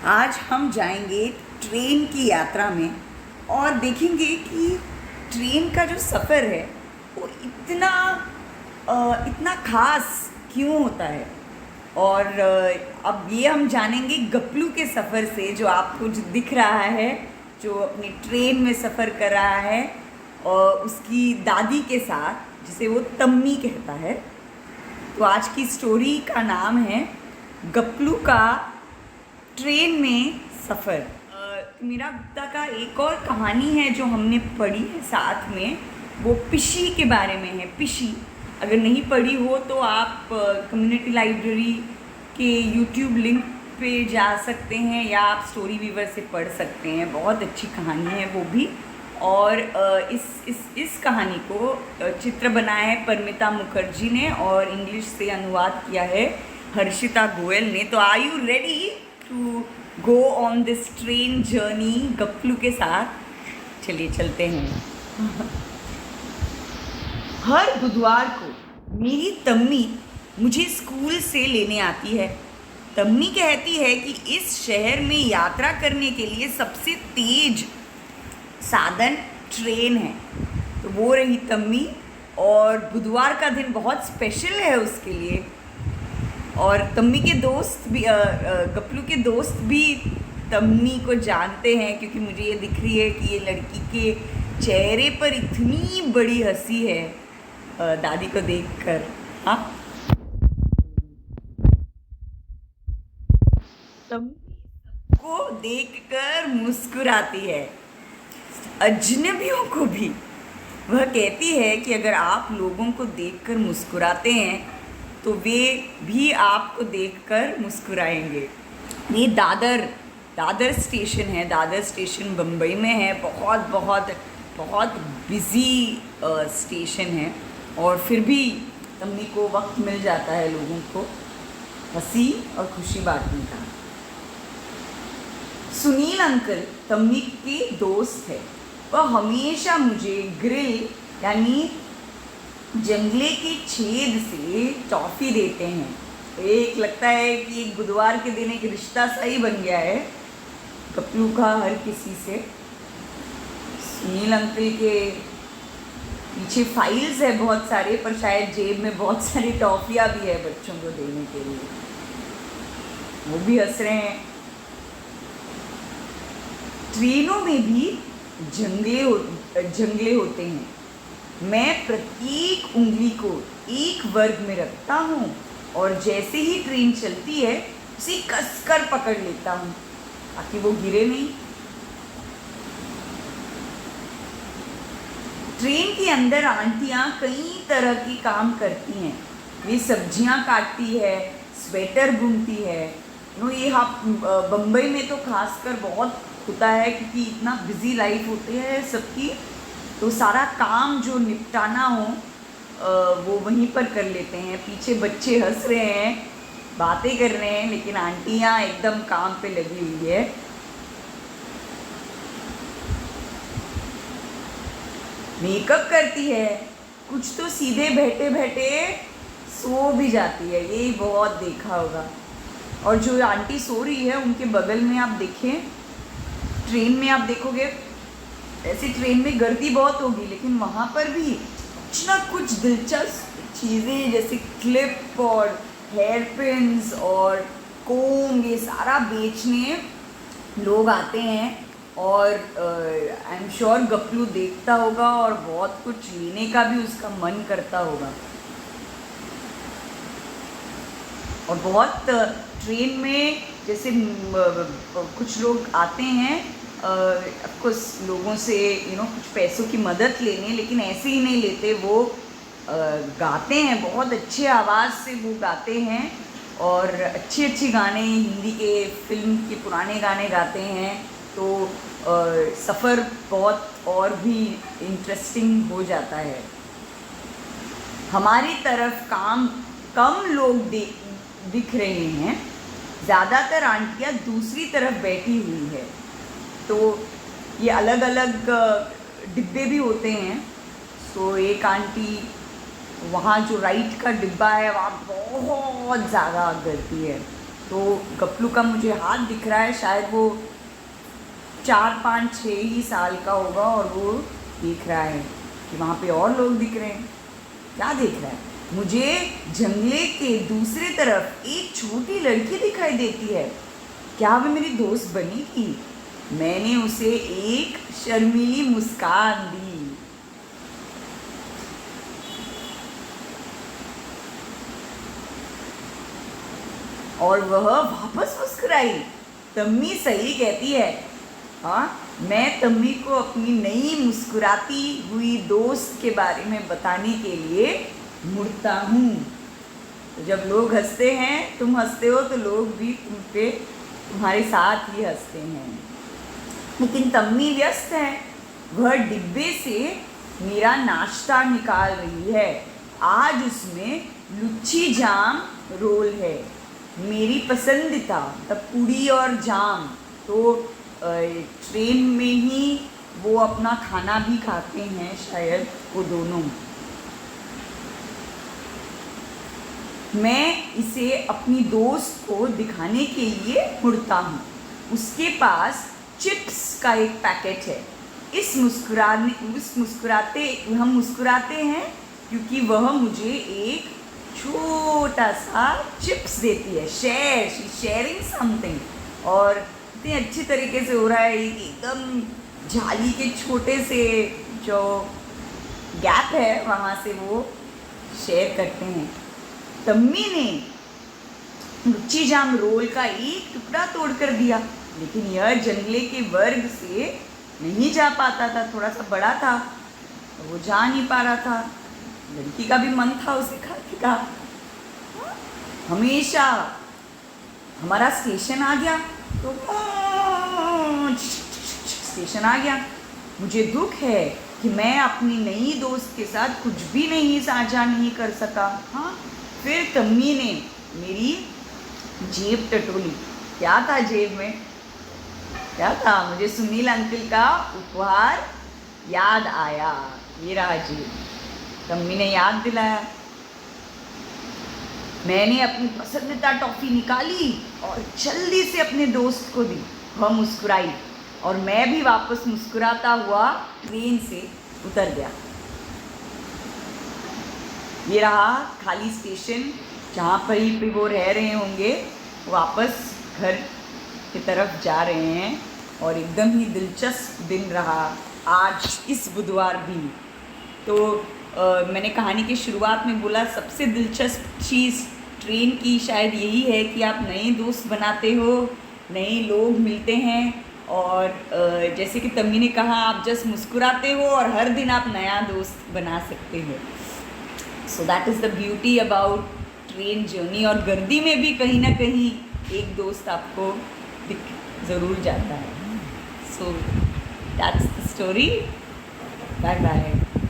आज हम जाएंगे ट्रेन की यात्रा में और देखेंगे कि ट्रेन का जो सफ़र है वो इतना खास क्यों होता है। और अब ये हम जानेंगे गपलू के सफ़र से, जो आपको जो दिख रहा है, जो अपनी ट्रेन में सफ़र कर रहा है और उसकी दादी के साथ, जिसे वो तम्मी कहता है। तो आज की स्टोरी का नाम है गपलू का ट्रेन में सफ़र। मीरा गुप्ता का एक और कहानी है जो हमने पढ़ी है साथ में, वो पिशी के बारे में है। पिशी अगर नहीं पढ़ी हो तो आप कम्युनिटी लाइब्रेरी के यूट्यूब लिंक पे जा सकते हैं या आप स्टोरी वीवर से पढ़ सकते हैं। बहुत अच्छी कहानी है वो भी। और इस कहानी को चित्र बनाया है परमिता मुखर्जी ने और इंग्लिश से अनुवाद किया है हर्षिता गोयल ने। तो are you ready to go on this train journey गपलू के साथ? चलिए चलते हैं। हर बुधवार को मेरी तम्मी मुझे स्कूल से लेने आती है। तम्मी कहती है कि इस शहर में यात्रा करने के लिए सबसे तेज साधन ट्रेन है। तो वो रही तम्मी, और बुधवार का दिन बहुत स्पेशल है उसके लिए। और तम्मी के दोस्त भी गपलू के दोस्त भी तम्मी को जानते हैं, क्योंकि मुझे ये दिख रही है कि ये लड़की के चेहरे पर इतनी बड़ी हंसी है दादी को देखकर। हाँ, तम्मी को देखकर मुस्कुराती है, अजनबियों को भी। वह कहती है कि अगर आप लोगों को देखकर मुस्कुराते हैं तो वे भी आपको देखकर मुस्कुराएंगे। ये दादर स्टेशन है। दादर स्टेशन बम्बई में है। बहुत बहुत बहुत बिज़ी स्टेशन है, और फिर भी तम्मी को वक्त मिल जाता है लोगों को हंसी और खुशी बांटने का। सुनील अंकल तम्मी के दोस्त है। वह हमेशा मुझे ग्रिल यानी जंगले के छेद से टॉफ़ी देते हैं। एक लगता है कि एक बुधवार के दिन एक रिश्ता सा ही बन गया है गपलू का हर किसी से। सुनील अंकल के पीछे फाइल्स है बहुत सारे, पर शायद जेब में बहुत सारी टॉफ़ियाँ भी है बच्चों को देने के लिए। वो भी हंस रहे हैं। ट्रेनों में भी जंगले होते हैं। मैं प्रत्येक उंगली को एक वर्ग में रखता हूँ और जैसे ही ट्रेन चलती है उसे कसकर पकड़ लेता हूँ ताकि वो गिरे नहीं। ट्रेन के अंदर आंटियाँ कई तरह की काम करती हैं। वे सब्जियाँ काटती है, स्वेटर बुनती है। ये बम्बई में तो खासकर बहुत होता है, क्योंकि इतना बिजी लाइफ होती है सबकी, तो सारा काम जो निपटाना हो वो वहीं पर कर लेते हैं। पीछे बच्चे हंस रहे हैं, बातें कर रहे हैं, लेकिन आंटियाँ एकदम काम पे लगी हुई है। मेकअप करती है, कुछ तो सीधे बैठे बैठे सो भी जाती है। यही बहुत देखा होगा। और जो आंटी सो रही है उनके बगल में आप देखें, ट्रेन में आप देखोगे ऐसे ट्रेन में गर्दी बहुत होगी, लेकिन वहाँ पर भी कुछ ना कुछ दिलचस्प चीज़ें जैसे क्लिप और हेयर पिन्स और कोम, ये सारा बेचने लोग आते हैं। और आई एम श्योर गपलू देखता होगा और बहुत कुछ लेने का भी उसका मन करता होगा। और बहुत ट्रेन में जैसे कुछ लोग आते हैं ऑफकोर्स लोगों से कुछ पैसों की मदद लेने, लेकिन ऐसे ही नहीं लेते। वो गाते हैं, बहुत अच्छे आवाज़ से वो गाते हैं और अच्छे गाने, हिंदी के फिल्म के पुराने गाने गाते हैं। तो सफ़र बहुत और भी इंटरेस्टिंग हो जाता है। हमारी तरफ कम लोग दिख रहे हैं। ज़्यादातर आंटियाँ दूसरी तरफ बैठी हुई है। तो ये अलग अलग डिब्बे भी होते हैं। सो एक आंटी वहाँ जो राइट का डिब्बा है वहाँ बहुत ज़्यादा करती है, तो गप्लू का मुझे हाथ दिख रहा है, शायद वो 4, 5, 6 ही साल का होगा, और वो देख रहा है कि वहाँ पे और लोग दिख रहे हैं। क्या देख रहा है? मुझे जंगले के दूसरे तरफ एक छोटी लड़की दिखाई देती है। क्या वो मेरी दोस्त बनेगी? मैंने उसे एक शर्मीली मुस्कान दी। और वह वापस मुस्कुराई। तम्मी सही कहती है। हाँ, मैं तम्मी को अपनी नई मुस्कुराती हुई दोस्त के बारे में बताने के लिए मुड़ता हूँ। तो जब लोग हंसते हैं, तुम हंसते हो, तो लोग भी तुम्हारे साथ ही हंसते हैं। लेकिन तम्मी व्यस्त है। वह डिब्बे से मेरा नाश्ता निकाल रही है। आज उसमें लुच्ची जाम रोल है, मेरी पसंदीदा, तब पूड़ी और जाम। तो ट्रेन में ही वो अपना खाना भी खाते हैं शायद, वो दोनों। मैं इसे अपनी दोस्त को दिखाने के लिए मुड़ता हूँ। उसके पास चिप्स का एक पैकेट है। हम मुस्कुराते हैं क्योंकि वह मुझे एक छोटा सा चिप्स देती है। Sharing something. और इतने अच्छी तरीके से हो रहा है, एकदम जाली के छोटे से जो गैप है वहाँ से वो शेयर करते हैं। तम्मी ने लुच्ची जाम रोल का एक टुकड़ा तोड़ कर दिया, लेकिन यह जंगले के वर्ग से नहीं जा पाता था, थोड़ा सा बड़ा था, तो वो जा नहीं पा रहा था। लड़की का भी मन था उसे खाने का। हमेशा हमारा स्टेशन आ गया तो स्टेशन आ गया। मुझे दुख है कि मैं अपनी नई दोस्त के साथ कुछ भी नहीं साझा नहीं कर सका। हाँ, फिर तम्मी ने मेरी जेब टटोली। क्या था जेब में? क्या था? मुझे सुनील अंकल का उपहार याद आया। ये रहा जेब। तम्मी ने याद दिलाया। मैंने अपनी पसंदीदा टॉफ़ी निकाली और जल्दी से अपने दोस्त को दी। वह मुस्कुराई और मैं भी वापस मुस्कुराता हुआ ट्रेन से उतर गया। ये रहा खाली स्टेशन, जहाँ पर ही वो रह रहे होंगे, वापस घर की तरफ जा रहे हैं। और एकदम ही दिलचस्प दिन रहा आज, इस बुधवार भी। तो मैंने कहानी की शुरुआत में बोला, सबसे दिलचस्प चीज़ ट्रेन की शायद यही है कि आप नए दोस्त बनाते हो, नए लोग मिलते हैं। और जैसे कि तम्मी ने कहा, आप जस्ट मुस्कुराते हो और हर दिन आप नया दोस्त बना सकते हो। So that is the beauty about train journey. और गर्दी में भी कहीं ना कहीं एक दोस्त आपको दिख ज़रूर जाता है। So that's the story. Bye bye.